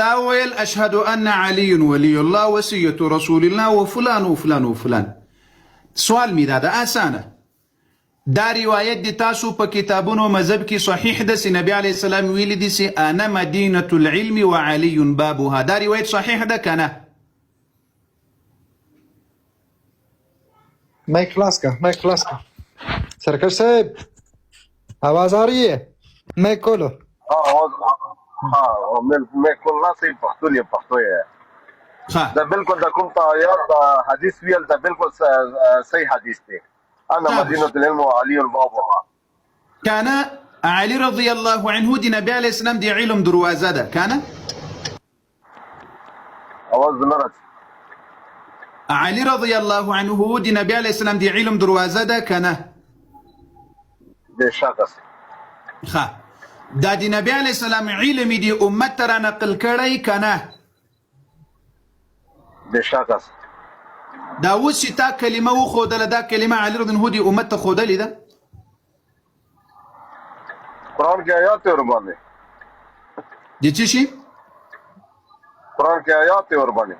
تاويل أشهد أن علي ولي الله وصية رسول الله وفلان وفلان وفلان. سوال می دا آسانه. دا روایت دی تاسو په کتابونو مذهب کې صحیح ده چې نبی علیه السلام ویلی دي چې انا مدینة العلم وعلي بابها. دا روایت صحیح ده کنه؟ Mic class का सरकार साहब आवाज आ रही है माइक खोलो हाँ मैं खोलना से पख्तो लिए पख्तो है हाँ ده बिल्कुल ده كنت آيات حديث ويل ده بالكل صحيح حديث ده أنا مدينة العلم وعلي بابها. كان علي رضي الله عنه دي نبي عليه السلام دي علم دروازة ده كان أواز نرد علي رضي الله عنه دي نبي عليه السلام دي علم دروازة ده كان ده شخص خا دا دي نبي عليه السلام علم دي أمت ترى نقل كري كان ده شخص دا وش تا كلمة وخودل دا كلمة علي رضي الله دي أمت خودل ده قرآن के आयत है उर्बाने دي تشي قرآن के आयत है उर्बाने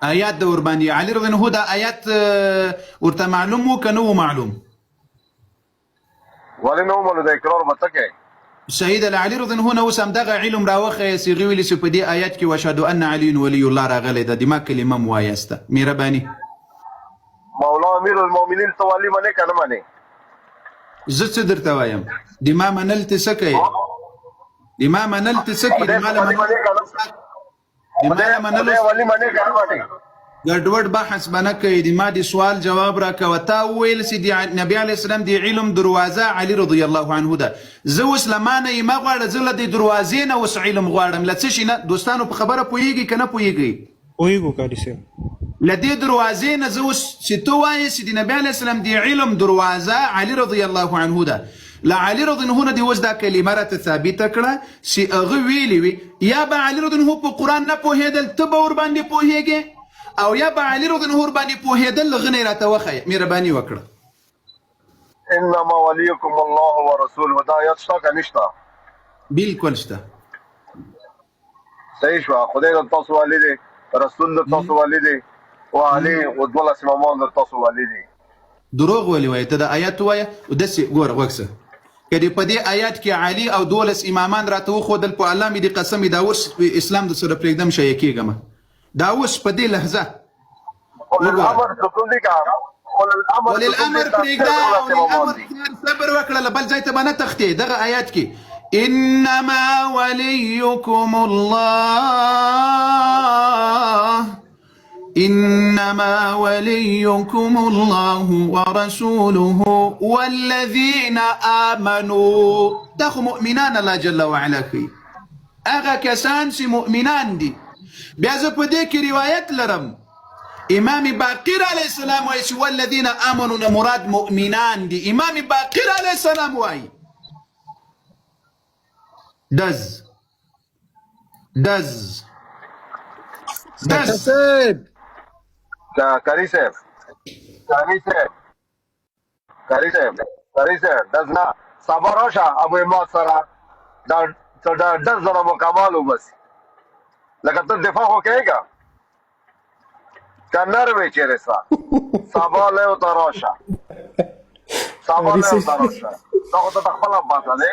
آيات ده أورباني علي رضي الله ده آيات ورتا معلوم وكنو معلوم ولنه من ده إقرار بتكه شهيد علي رضي الله نو سم دغه علم راوخه سیغي ویلی سو په دې آیات کې وشهد ان علي ولي الله راغله د دماغ کلمه موایسته مهرباني مولا امیر المؤمنین تولی منه کنه منه زه څه درته وایم دما منل تسکه دما منل تسکه دما منل ولی منه کنه منه ګډوډ بحث بنه کوي د ما دي سوال جواب راکوه وتا ویل سي دي نبی عليه السلام دي علم دروازه علي رضي الله عنه ده زه اوس لمانه ما غواړم زه له دې دروازې نه اوس علم غواړم له څه شي نه دوستانو په خبره پوهیږي کنه پوهیږو کاري صاحب له دې دروازې نه زه اوس چې تو وایې چې د نبی عليه السلام دي علم دروازه علي رضي الله عنه ده لا علي رضي الله عنه دي اوس دا کلمه راته ثابته کړه چې هغه ویلي وي یا به علي رضي الله عنه په قرآن نه پوهېدل ته به ورباندې پوهېږې او یا با علي رضي الله عنه باندې پوهېدل غنی راته وخی مهرباني وکړه انما وليكم الله ورسوله دا آیات شته که نشته بالکل شته صحیح شو خدای د تاسو والی دی رسول د تاسو والی دی او علي او دولس امامان د تاسو والی دی دروغ ولي وایي ته د آیات وایه او داسې ګوره وکسه که په دې آیات کې علي او دولس امامان راته وښودل په الله مې د قسم دا اوس اسلام د سره پرېږدم شی کېږم دا اوس په دې لحظه الامر حکم دي کا وللامر پرېږده وللامر صبر وکړه بل ځای ته به نه تښتې دغه آیات کې انما وليكم الله انما وليكم الله ورسوله والذين امنوا داخل مؤمنان الله جل وعلا کوي هغه کسان چې مؤمنان دي بیا زه په دې کې روایت لرم امام باقر علیه السلام وایي چې والذین آمنوا مراد مؤمنان دي امام باقر علیه السلام وایي دز کاری صاحب دز نه صبر راشه ابو اماد سره دا دز زره مکمل وبس لکه ته دفاع خو کېږه کنر وی چیرې سا صبر له او تراشه صبر له او تراشه دا خو ته خپل باسه دی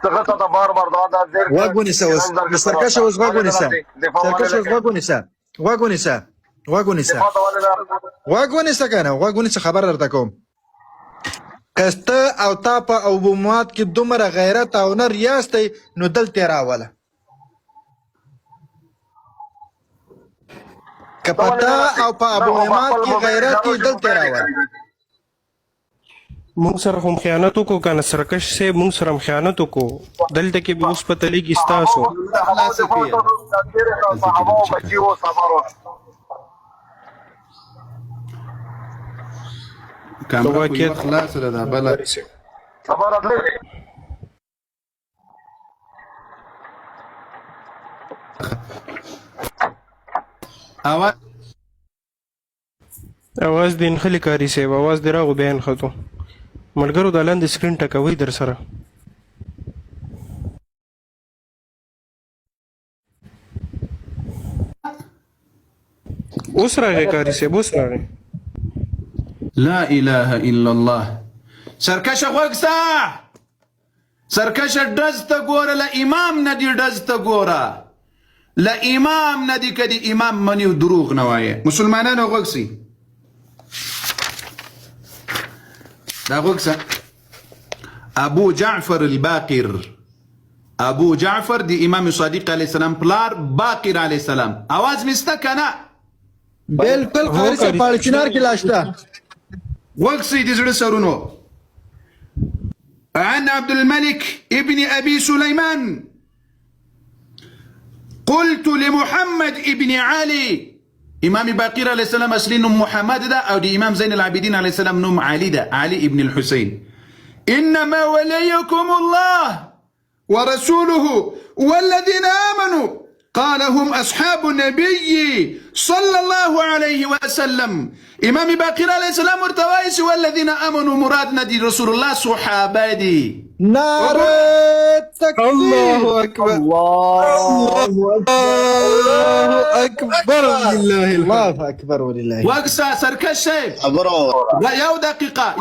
څنګه ته بار دا دیر واګونی سا سرکشه اوس واګونی سا سرکشه اوس واګونی سا کنه واګونی سا خبر درته کوم کسته او تا په عمومات کې دومره غیرت او نر یاستئ نو دلته راوله کپتا او په عمومات کې غیرت کې دلته راوله مونږ سره هم خیانت وکړو کنه سرکش سے مونږ سره هم خیانت وکړو دلته کې به اوس پته لګي ستاسو کامره په خلاص ده بل صبر اواز دین خلی کاری سی اواز دی راغو بیان خطو ملګرو د لاندې سکرین ټکوي در سره اوس راغی قاری صاحب اوس راغی. لا اله الا الله. سرکشه غوږ سرکشه ډز ته ګوره، له امام نه دي ډز ته ګوره، له امام نه دي که د امام مني دروغ نه وایه. مسلمانانو غوږ سي، دا غوږ سه. ابو جعفر الباقر، ابو جعفر د امام صادق علیه السلام پلار باقر علیه السلام. آواز مسته که نه؟ بالکل قاری صاحب پاړچینار کې لاشته. غوږ سي د زړه سرونو. عن عبد الملك ابن أبي سليمان قلت لمحمد ابن علي. إمام باقر عليه السلام أصلي نم محمد ده، أو دي إمام زين العابدين عليه السلام نم علي ده، علي ابن الحسين. إنما وليكم الله ورسوله والذين آمنوا، قال هم أصحاب النبي صلى الله عليه وسلم. إمام باقر عليه السلام ورتوايس والذين آمنوا مراد ندي رسول الله صحابة دي. نعرة تكبير. الله أكبر الله أكبر ولله الله أكبر ولله. واقسى سركشي يو دقيقة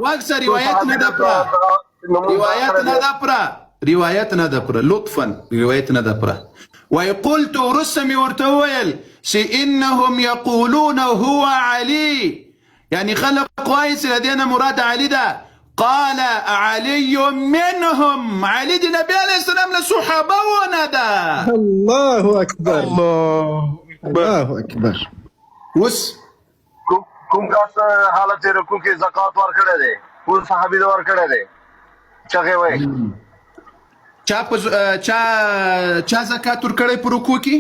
واقسى رواياتنا دبرة لطفا روايتنا دبرة. وقلت رسمي ورتويل إنهم يقولون هو علي، يعني خلق كويس لدينا مراد علي ده. قال علي منهم، علي دي نبي عليه السلام لصحابه وندا. الله أكبر الله أكبر. وس کوم کس حالت رکوع کې زکات ورکړی دی، کوم صحابي دا ورکړی دی؟ چغې وایي چا زکات ورکړی په رکوع کې؟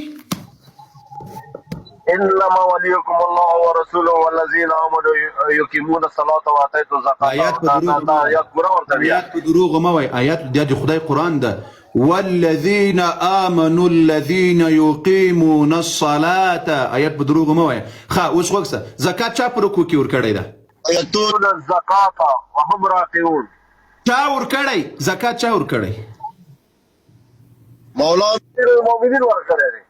انما وليكم الله ورسوله والذين امنوا يقيمون الصلاه واتوا الزكاه. آيات بدروغ ما وي، آيات دي خداي قرآن ده. والذين آمنوا الذين يقيمون الصلاة، آيات بدروغ ما وي. خا اوس وګسه زکات چا پر رکوع کې ورکړی ده؟ يؤتون الزكاه وهم راكعون. چا ورکړی زکات؟ چا ورکړی؟ مولا المؤمنين ورکړی دی.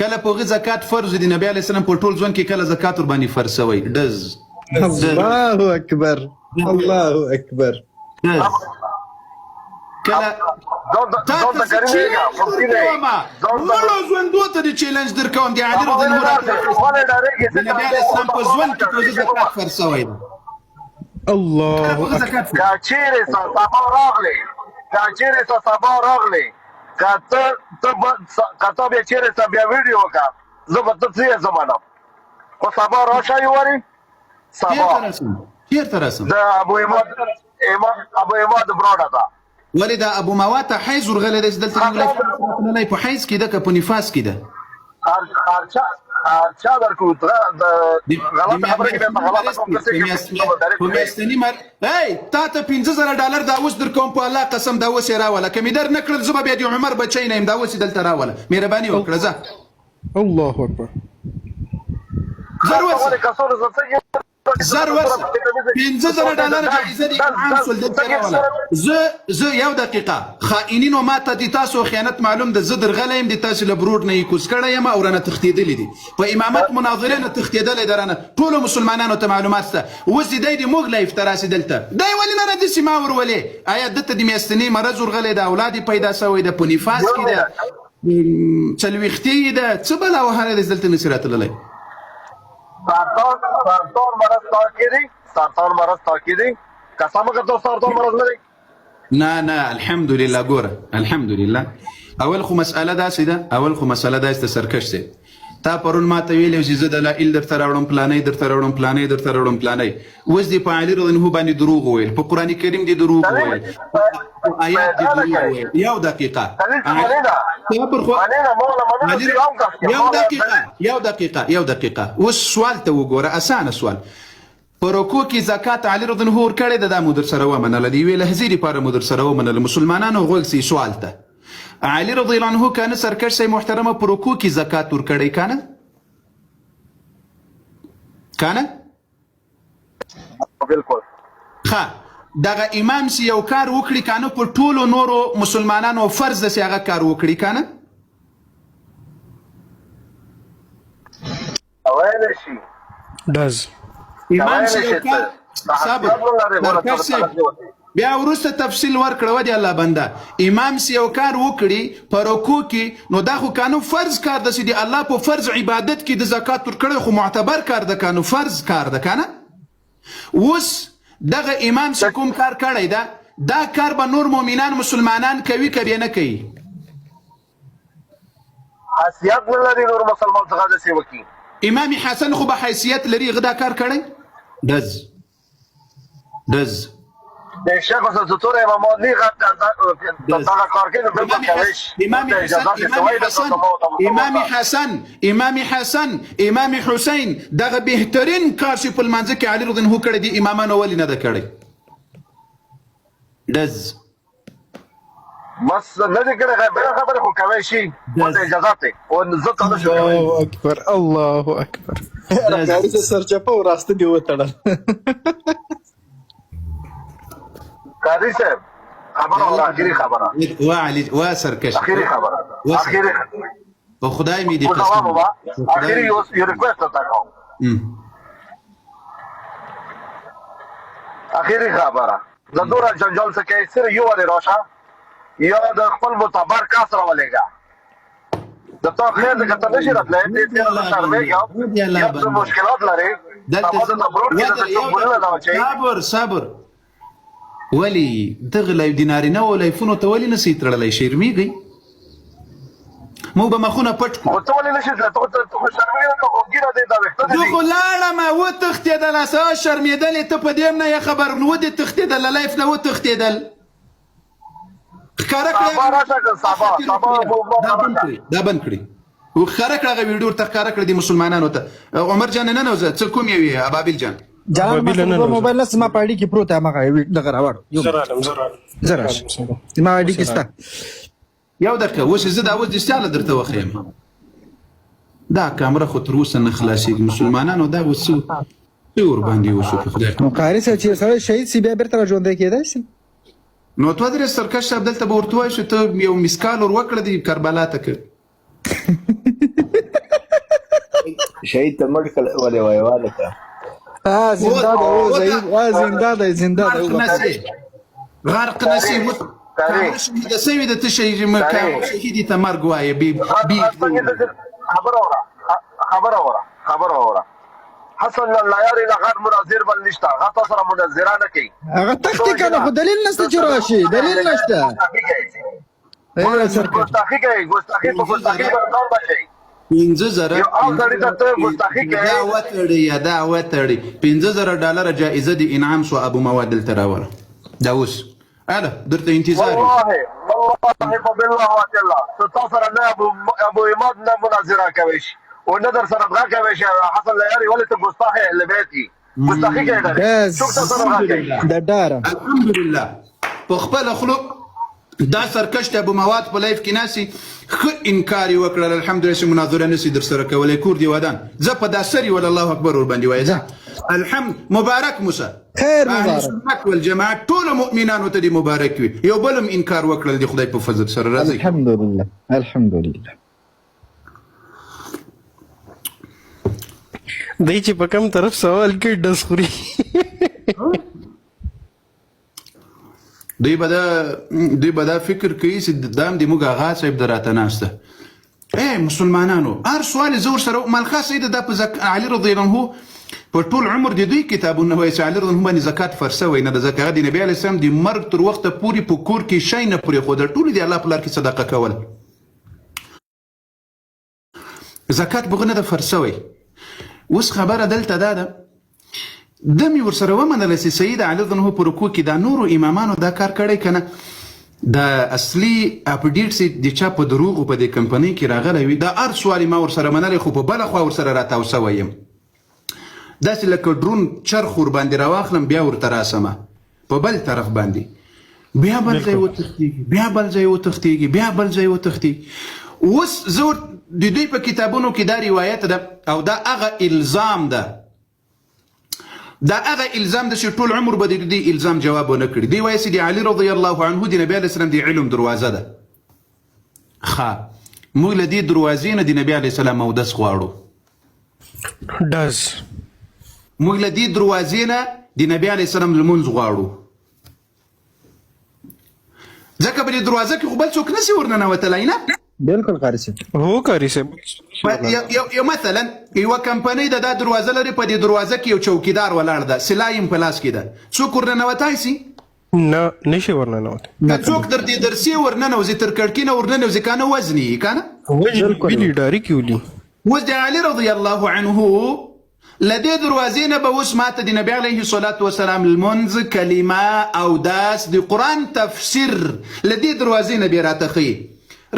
کله په زکات فرض دي، نبی علیه السلام په ټول ځوان کې کله زکات ور باندې فرض شوی؟ ډز. الله اکبر الله اکبر. کله تاسو ژوندو ته د چیلنج درکوم دی علي رضی الله عنه نبی علیه السلام په ځوان کې په زکات فرض شوی. الله اکبر. کا چیرې سبا راغلی کته بیا چیرې بیا ویډیو کا زه به ته څه زمانم خو سبا راشه یې واري سبا چیرته رسم؟ د ابو عماد براډه ده. ولې دا ابو مواد حیز ورغلی دی چې دلته نه په حیز کې ده که په نفاس کې ده؟ چا درکو غلط خبره کې به غلط په میاشتني تا ته $15,000 دا اوس درکوم په الله قسم دا اوس یې راوله، که مې در نه کړل زه به بیا د عمر بچی نه یم، دا اوس یې دلته راوله، مهرباني وکړه ځه. الله اکبر. زر ورسه $15,000 جایزه دي عام سول دلته راوله. زه یو دقیقه خائنینو ما ته دي تاسو خیانت معلوم ده، زه درغلی یم، د تاسو له برود نه یې کوز کړی یم او رانه تښتېدلي دي، په امامت مناظرې نه تښتېدلی ده رانه، ټولو مسلمانانو ته معلومات شته. اوس دی د موږ له افتراسي دلته دی ولې نه داسې ما ورولې؟ آیا دته د میاشتنۍ مرض ورغلی ده، اولاد یې پیدا شوی ده، په نفاس کې ده، څلوېښتې یې ده، څه بلا وهلی دی دلته نسي راتللی؟ سرطان مرض تاکیدی قسم که سرطان مرض لري؟ نه الحمدلله. ګوره الحمدلله اول خو مسأله داسې ده سرکش دی، تا پرون ما ته ویلې چې زه دلایل درته راوړم، پلانې. اوس دې په علي رضی الله باندې دروغ وویل، په قرآن کریم دې دروغ وویل، په آیات دې دروغ وویل. یو دقیقه اوس سوال ته وګوره، اسانه سوال. په رکوع کې زکات علي رضی الله ورکړی ده، دا مو در سره ومنله، د یوې لحظې دپاره مو در سره ومنله. مسلمانانو غوږ سي سوال ته، علي رضی الله عنه کنه سرکش صاحب محترمه په رکوع کې زکات ورکړی کنه؟ بالکل. ښه دغه امام سي یو کار وکړي کنه، په ټولو نورو مسلمانانو فرض ده چې هغه کار وکړي کنه؟ ویلی شي does. امام ویلی سي شي یو کار صبر سرکش صاحب بیا وروسته تفصیل ورکړه ودی الله بنده امام سي یو کار وکړي په رکوع کې نو دا خو کانو فرض کار د سي الله په فرض عبادت کې د زکات ورکړي خو معتبر کار د کانو فرض کار د کنه اوس دغه امام سي کوم کار کړی دا کار به نور مؤمنان مسلمانان کوي که نه کوي حیثیت نه لري نور مسلمان څخه داسې وکړي امام حسن خو به حیثیت لري غدا کار کړی دز د شیخ حسن ستور امامان نه دغه کار کوي نو امام حسین دغه بهترین کار چې په لمانځه کې علي رضی الله عنه کړی دی امامانو ولې نه ده کړی دز بس نه دې کړی بل خبره خو کوي شي ورته اجازه ته او زه ته نشم الله اکبر الله اکبر راکاري چې سرچپه او راسته دی وتړل قاضي صاحب خبره ولا اخري خبره وعلي وسركش اخري خبره اخري په خدای می دي قسم اخري یو ریکوست تا کوم اخري خبره زدور جنجال څخه کې سره یو ور راشه یا د خپل معتبر کس راولېږه د تا خیر د کته نشي راتلی دې شرمېږه یا څه مشکلات لري صبر ولی دغه لایف دینارینه او لایفونو ته ولی نسی تړلی شرمېږئ مو به مخونه پټ کړو ته ولې نشي تللی ته خو شرمېږه که غوږونه دی دا ویښته زه خو لاړم وتښتېدل څه شرمېدلې ته په دې هم نه یې خبر نو ودې تښتېدل له لایف نه وتښتېدل ښکاره دا بند کړي ښکاره کړه هغه ویډیو ورته ښکاره کړه دې مسلمانانو ته عمر جان نه نوځه څه کوم یې وي ابابیل جان جان موبایل نه سما پاړی کې پروت هغه دغه راوړ زرا ما اډی کې ستا یو دقیقه اوس زه دا اوس د استعاله درته وخیم دا کامره خو تر اوسه نه خلاصېږي مسلمانانو دا اوس څه ورباندې وشو په خدای نو قاري صاحب چې سړی شهید سي بیا بېرته راژوندی کېدای شي نو تو درې سرکش صاحب دلته به ورته وایي چې ته یو مسکال ور وکړه د کربلا ته که شهید ته مړ کړه ولې وایي واده ته زنده ده زنده ده زنده ده غرق نسی د سوي د تشهید شهیدی ته مرګ وایي خبره وره حسن الله یاري له غیر مناظر بل نشته هغه تاسو سره مناظره نه کوي هغه تختی کنه خو دلیل نشته چې راشي دلیل نشته ګستاخی کوي ګستاخی په ګستاخی باندې بشي 15000 دا وتړي 15000 ډالر جائزه دي انعام سو ابو مواد التراوره دا اوس اله درته انتظار والله بالله وتعالى تاسو سره نه ابو اماد نه مناظره کوي ونقدر سنبغاك يا باشا حصل ليالي ولا تبصاحي اللي باتي مستحيل كده شوف دداره الحمد لله بخبل خلق دا سرکشت ابو مواد په لایف کې ناسي خ انکار وکړل الحمدلله مناظره نسی در سره کولای کور دی ودان زه په داسري ول الله اکبر ور باندې وایي الحمد مبارک موسی خیر مبارک سنت والجماعه ټول مؤمنان ته دی مبارک وي یو بلم انکار وکړل دی خدای په فضل سره راځي الحمدلله الحمدلله دای چې په کوم طرف سوال کوي ډس خوري دوی به دا فکر کوي چې دام د موږ آغا صاحب دراته ناشته مسلمانانو هر سوال زور سره ملخص سید د علي رضی الله عنه په ټول عمر د دوی کتابونه وایي چې علي رضی الله عنه باندې زکات فرسوي نه د زکات د نبی علی السلام د مرګ تر وخته پورې په کور کې شي نه پورې خو د ټول دی الله په لار کې صدقه کول زکات بغنه د فرسوي اوس خبره دلته ده دمي ورسره ومنله چې سید علي رضی الله عنه په رکوع کې دا نورو امامانو دا کار کړی کنه دا اصلي اپډیټ سي د چا په دروغ په دې کمپنۍ کې راغلی وي دا هر سوال ما ورسره منلی خو په بله خوا ورسره راتاو سوی یم داسې لکه ډرون چرخ ور باندې راواخلم بیا ورته راسمه په بل طرف باندې بیا بل ځای وتښتېږي بیا بل ځای وتښتېږي بیا بل ځای وتښتېږي اوس زه د دوی په کتابونو کې دا روایت ده او دا هغه الزام ده دا هغه الزام ده چې ټول عمر به د دې الزام جواب ونه کړي دی وایي چې د علي رضی الله عنه د نبي علیه السلام د علم دروازه ده ښه موږ له دې دروازې نه د نبي علیه السلام اودس غواړو does. موږ له دې دروازې نه د نبي علیه السلام لمونځ غواړو، ځکه په دې دروازه کې خو بل څوک نشي ورننوتلی نه. بالکل قاری صاحب. هو قاری صاحب. یو مثلا یوه کمپنۍ د دا دروازه لري، په دې دروازه کې یو چوکیدار ولاړ ده، سلا یې په لاس کې ده، څوک ورننوتی سي؟ نه نشي ورننوتی. که څوک در دې درسي ورننوځي، تر کړکۍ نه ورننوځي، که نه وزني یې که نه ویلي ډاري کې ولي. اوس د علي رضی الله عنه له دې دروازې نه به اوس ماته د نبي علیه الصلاة وسلام لمونځ، کلمه، اوداس، د قرآن تفسیر له دې دروازې نه بیا راته ښیي.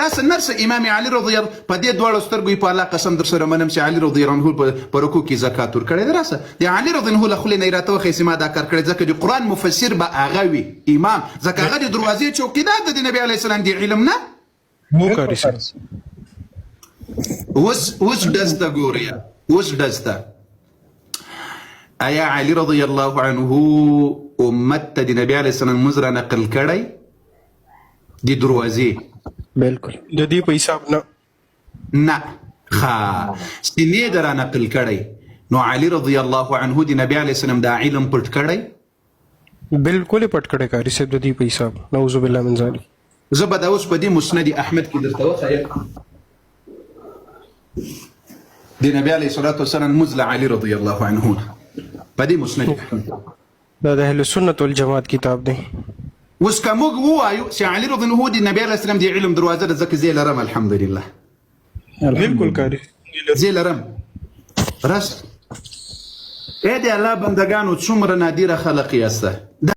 راسه نرسه امام علي رضی الله په دې دواړو سترګو یې په الله قسم در سره منم چې علي رضی الله عنه په رکوع کې زکات ورکړی دی. راسه د علي رضی الله عنه له خولې نه یې راته وښیي چې ما دا کار کړی، ځکه د قرآن مفسر به هغه وي، امام، ځکه هغه د دروازې چوکیدار د نبي علیه السلام د علم نه. هو قاری صاحب. اوس ډزته ګوریا، اوس ډزته. آیا علي رضی الله عنه امت ته د نبي علیه السلام لمونځ را نقل کړی د دروازې؟ بالکل د دې په حساب نه. نه ښه سینې د را نقل کړی، نو علي رضی الله عنه د نبي علیه السلام دا علم پټ کړی؟ بالکل پټ کړی قاری صاحب د دې په حساب. نعوذ بالله من ذلک. زه به دا اوس په دې مسند احمد کې درته وښیم د نبي علیه الصلاة والسلام لمونځ له علي رضی الله عنه په دې مسند احمد. دا د اهل سنت والجماعت کتاب دی. اوس که موږ ووایو چې علي رضی الله عنه د نبي علیه السلام د علم دروازه ده، ځکه زه یې لرم الحمدلله. بالکل قاری زه یې لرم. راست ای د الله بندګانو څومره نادره خلق یاسته.